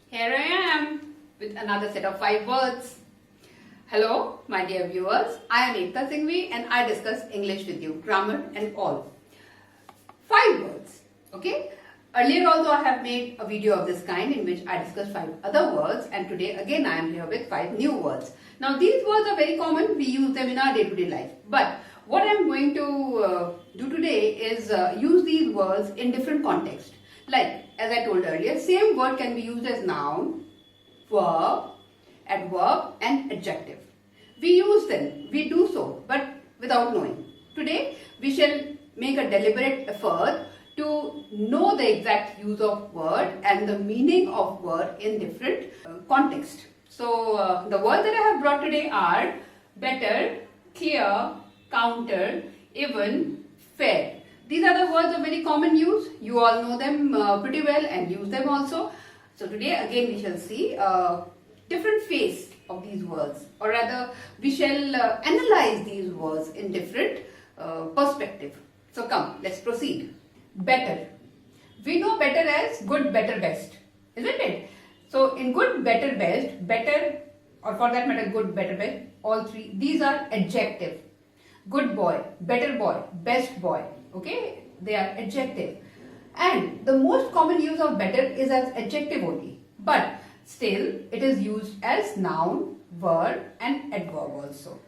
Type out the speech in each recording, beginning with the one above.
Here I am with another set of 5 words. Hello, my dear viewers. I am Ekta Singhvi and I discuss English with you, grammar and all. 5 words, okay? Earlier also I have made a video of this kind in which I discussed 5 other words, and today again I am here with 5 new words. Now these words are very common, we use them in our day-to-day life. But what I am going to do today is use these words in different contexts. Like, as I told earlier, same word can be used as noun, verb, adverb and adjective. We use them, we do so, but without knowing. Today, we shall make a deliberate effort to know the exact use of word and the meaning of word in different contexts. So, the words that I have brought today are better, clear, counter, even, fair. These are the words of very common use. You all know them pretty well and use them also. So today again we shall see different face of these words, or rather we shall analyze these words in different perspective. So come, let's proceed. Better. We know better as good, better, best, isn't it? So in good, better, best, better, or for that matter good, better, best, all three, these are adjective. Good boy, better boy, best boy. Okay, they are adjective, and the most common use of better is as adjective only, but still it is used as noun, verb and adverb also.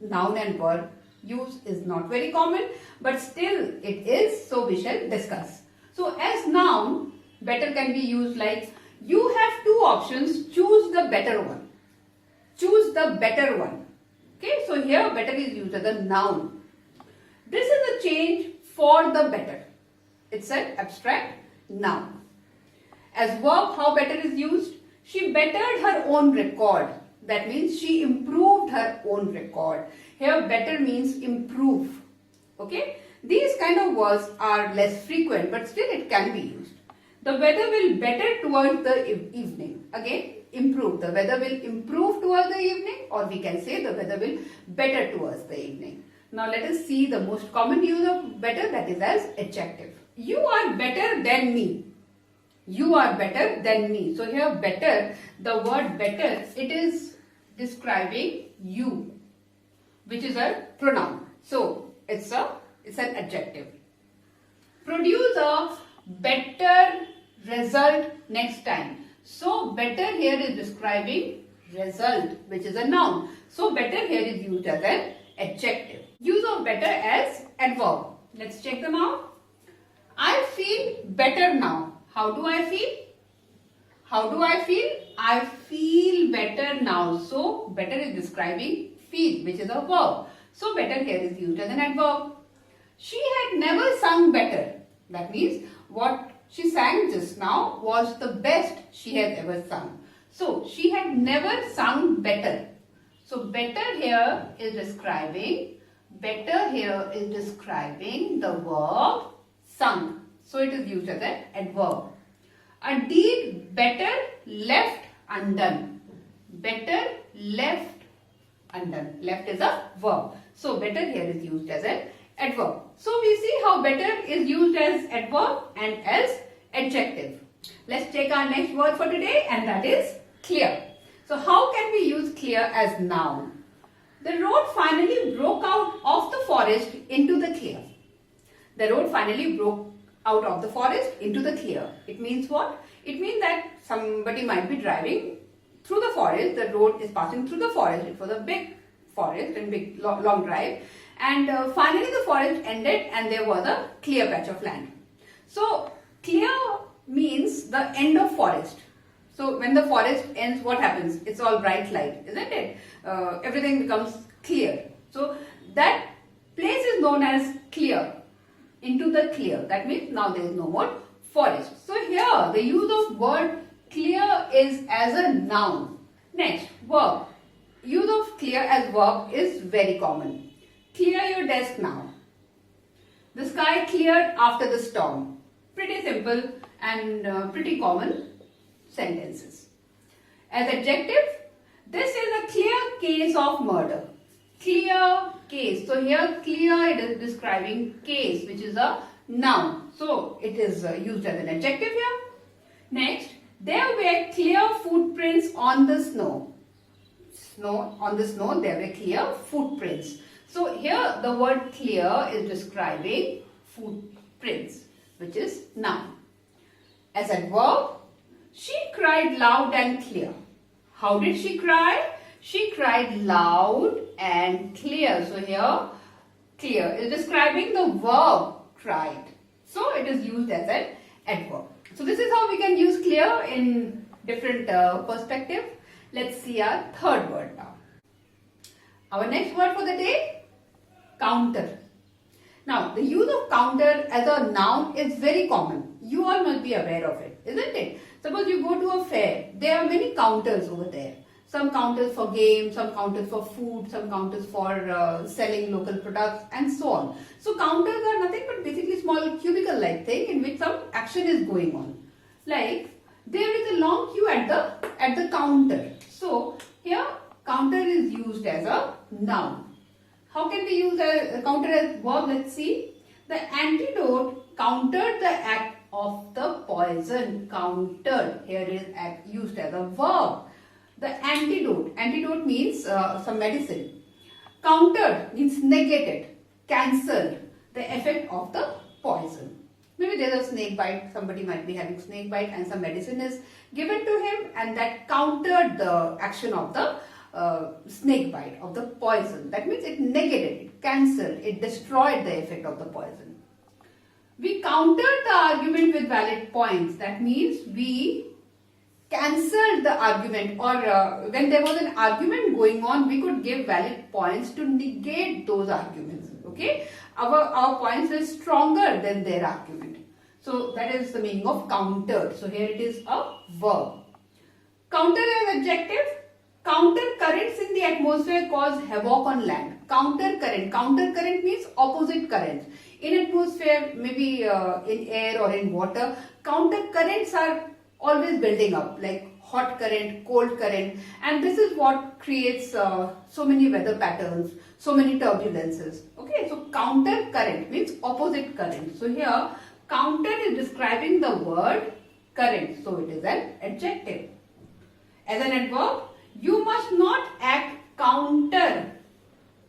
Noun and verb use is not very common, but still it is, so we shall discuss. So as noun, better can be used like, you have 2 options, choose the better one. Choose the better one. Okay, so here better is used as a noun. This is a change for the better. It's an abstract noun. As verb, how better is used? She bettered her own record. That means she improved her own record. Here better means improve. Okay? These kind of words are less frequent, but still it can be used. The weather will better towards the evening. Again, improve. The weather will improve towards the evening, or we can say the weather will better towards the evening. Now let us see the most common use of better, that is as adjective. You are better than me. You are better than me. So here better, the word better, it is describing you, which is a pronoun. So it's an adjective. Produce a better result next time. So better here is describing result, which is a noun. So better here is used as an adjective. Use of better as adverb. Let's check them out. I feel better now. How do I feel? How do I feel? I feel better now. So better is describing feel, which is a verb. So better here is used as an adverb. She had never sung better. That means what she sang just now was the best she has ever sung. So she had never sung better. So better here is describing the verb sung. So it is used as an adverb. A deed better left undone. Better left undone. Left is a verb. So better here is used as an adverb. So we see how better is used as adverb and as adjective. Let's take our next word for today, and that is clear. So how can we use clear as noun? The road finally broke out of the forest into the clear. The road finally broke out of the forest into the clear. It means what? It means that somebody might be driving through the forest. The road is passing through the forest. It was a big forest and big long drive. And finally the forest ended and there was a clear patch of land. So clear means the end of forest. So when the forest ends, what happens? It's all bright light, isn't it? Everything becomes clear. So that place is known as clear, into the clear. That means now there is no more forest. So here the use of word clear is as a noun. Next, verb. Use of clear as verb is very common. Clear your desk now. The sky cleared after the storm. Pretty simple and pretty common sentences. As adjective, this is a clear case of murder. Clear case. So here clear, it is describing case, which is a noun. So it is used as an adjective here. Next, There were clear footprints on the snow. On the snow there were clear footprints. So here the word clear is describing footprints, which is noun. As adverb, she cried loud and clear. How did she cry? She cried loud and clear. So here clear is describing the verb cried. So it is used as an adverb. So this is how we can use clear in different perspective. Let's see our third word now. Our next word for the day, counter. Now the use of counter as a noun is very common. You all must be aware of it, isn't it? Suppose you go to a fair, there are many counters over there. Some counters for games, some counters for food, some counters for selling local products and so on. So counters are nothing but basically small cubicle-like thing in which some action is going on. Like there is a long queue at the counter. So here counter is used as a noun. How can we use a counter as verb? Let's see. The antidote countered the act of the poison. Countered here is used as a verb. The antidote means some medicine. Countered means negated, cancelled the effect of the poison. Maybe there's a snake bite, somebody might be having snake bite and some medicine is given to him and that countered the action of the snake bite, of the poison. That means it negated, it cancelled, it destroyed the effect of the poison. We countered the argument with valid points. That means we cancelled the argument, or when there was an argument going on, we could give valid points to negate those arguments. Okay, our points were stronger than their argument. So that is the meaning of countered. So here it is a verb. Counter as adjective. Counter currents in the atmosphere cause havoc on land. Counter current means opposite currents. In atmosphere, maybe in air or in water, counter currents are always building up, like hot current, cold current, and this is what creates so many weather patterns, so many turbulences. Okay, so counter current means opposite current. So here counter is describing the word current, so it is an adjective. As an adverb, you must not act counter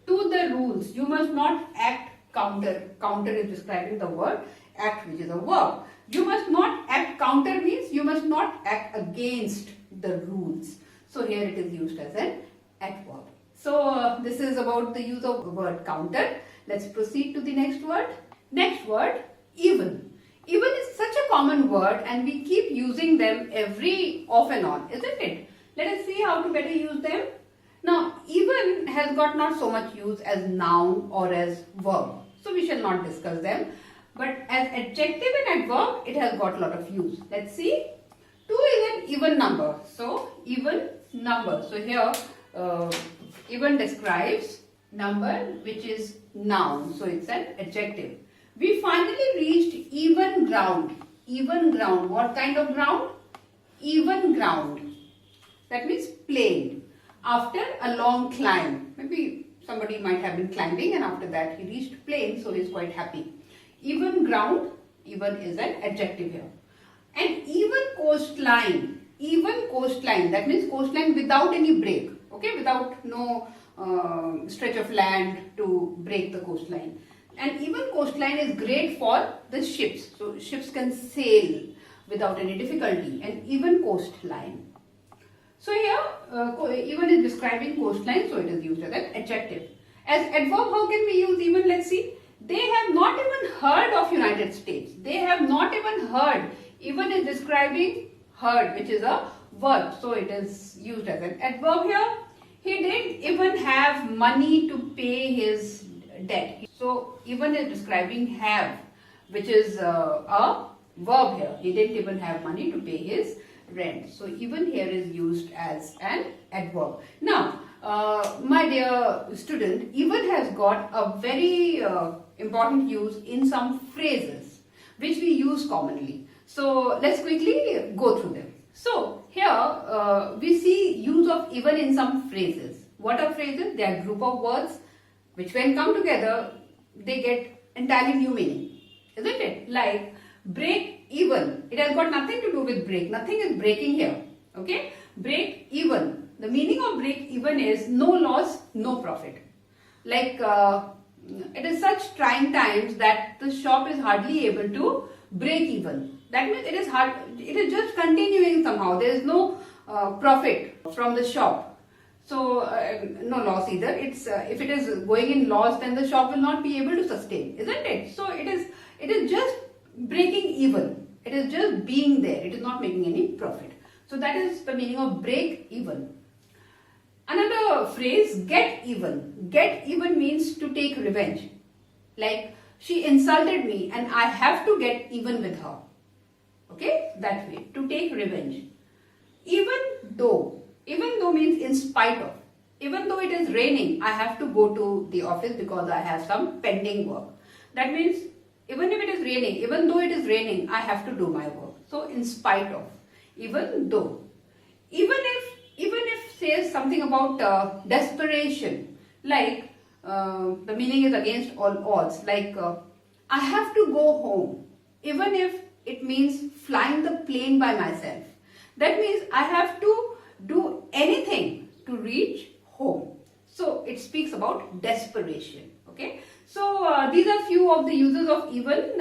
to the rules. You must not act counter. Counter is describing the word act, which is a verb. You must not act counter means you must not act against the rules. So here it is used as an adverb. So this is about the use of the word counter. Let's proceed to the next word. Next word, even. Even is such a common word and we keep using them every off and on, isn't it? Let us see how to better use them. Now, even has got not so much use as noun or as verb. So we shall not discuss them. But as adjective and adverb, it has got a lot of use. Let's see. 2 is an even number. So, even number. So, here, even describes number which is noun. So, it's an adjective. We finally reached even ground. Even ground. What kind of ground? Even ground. That means plain. After a long climb. Maybe somebody might have been climbing and after that he reached plain. So, he is quite happy. Even ground, even is an adjective here. And even coastline, that means coastline without any break, okay, without no stretch of land to break the coastline. And even coastline is great for the ships, so ships can sail without any difficulty, and even coastline. So here, even is describing coastline, so it is used as an adjective. As adverb, how can we use even? Let's see. They have not even heard of United States. They have not even heard. Even is describing heard, which is a verb. So it is used as an adverb here. He didn't even have money to pay his debt. So even is describing have, which is a verb here. He didn't even have money to pay his rent. So even here is used as an adverb. Now, my dear student, even has got a very important use in some phrases which we use commonly. So let's quickly go through them. So here we see use of even in some phrases. What are phrases? They are group of words which when come together they get entirely new meaning, isn't it? Like break even It has got nothing to do with break. Nothing is breaking here. Okay? Break even. The meaning of break even is no loss, no profit. Like it is such trying times that the shop is hardly able to break even. That means it is just continuing somehow. There is no profit from the shop. So no loss either. It's if it is going in loss, then the shop will not be able to sustain, isn't it? So it is just breaking even. It is just being there. It is not making any profit. So that is the meaning of break even. Another phrase, get even. Get even means to take revenge. Like she insulted me and I have to get even with her. Okay, that way, to take revenge. Even though means in spite of. Even though it is raining, I have to go to the office because I have some pending work. That means even if it is raining, even though it is raining, I have to do my work. So in spite of, even though. Even if says something about desperation, like the meaning is against all odds, like I have to go home, even if it means flying the plane by myself. That means I have to do anything to reach home. So it speaks about desperation. Okay. So these are few of the uses of even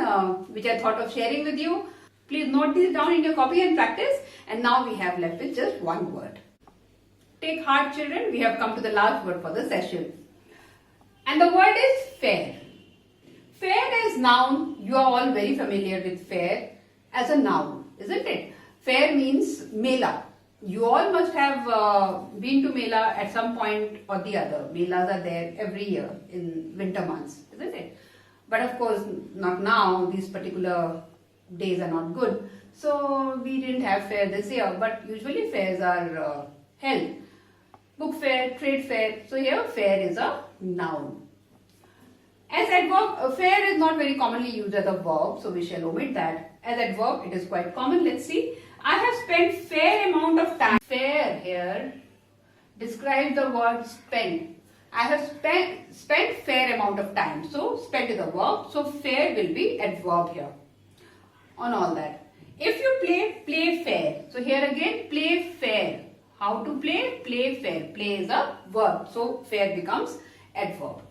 which I thought of sharing with you. Please note these down in your copy and practice. And now we have left with just one word. Take heart, children. We have come to the last word for the session. And the word is fair. Fair as noun. You are all very familiar with fair as a noun, isn't it? Fair means mela. You all must have been to Mela at some point or the other. Melas are there every year in winter months, isn't it? But of course, not now. These particular days are not good. So we didn't have fair this year, but usually fairs are held. Book fair, trade fair. So here fair is a noun. As adverb, fair is not very commonly used as a verb, so we shall omit that. As adverb, it is quite common. Let's see. I have spent fair amount of time. Fair here describes the word spent. I have spent fair amount of time. So spent is a verb. So fair will be adverb here. On all that. If you play fair. So here again play fair. How to play? Play fair. Play is a verb. So fair becomes adverb.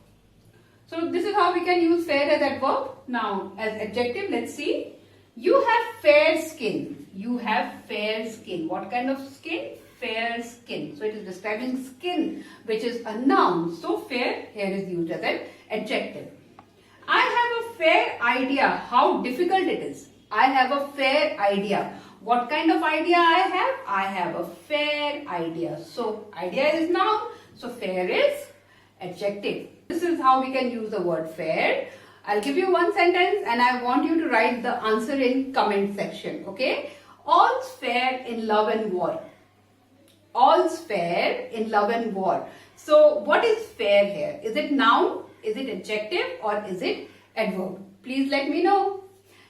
So this is how we can use fair as adverb. Now as adjective, let's see. You have fair skin. You have fair skin. What kind of skin? Fair skin. So it is describing skin, which is a noun. So fair here is used as an adjective. I have a fair idea how difficult it is. I have a fair idea. What kind of idea I have? I have a fair idea. So idea is noun. So fair is adjective. This is how we can use the word fair. I'll give you one sentence and I want you to write the answer in comment section. Okay? All's fair in love and war. All's fair in love and war. So what is fair here? Is it noun? Is it adjective? Or is it adverb? Please let me know.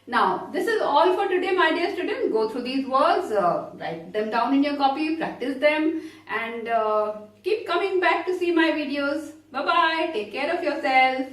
Now, this is all for today, my dear students. Go through these words, write them down in your copy, practice them, and keep coming back to see my videos. Bye-bye. Take care of yourself.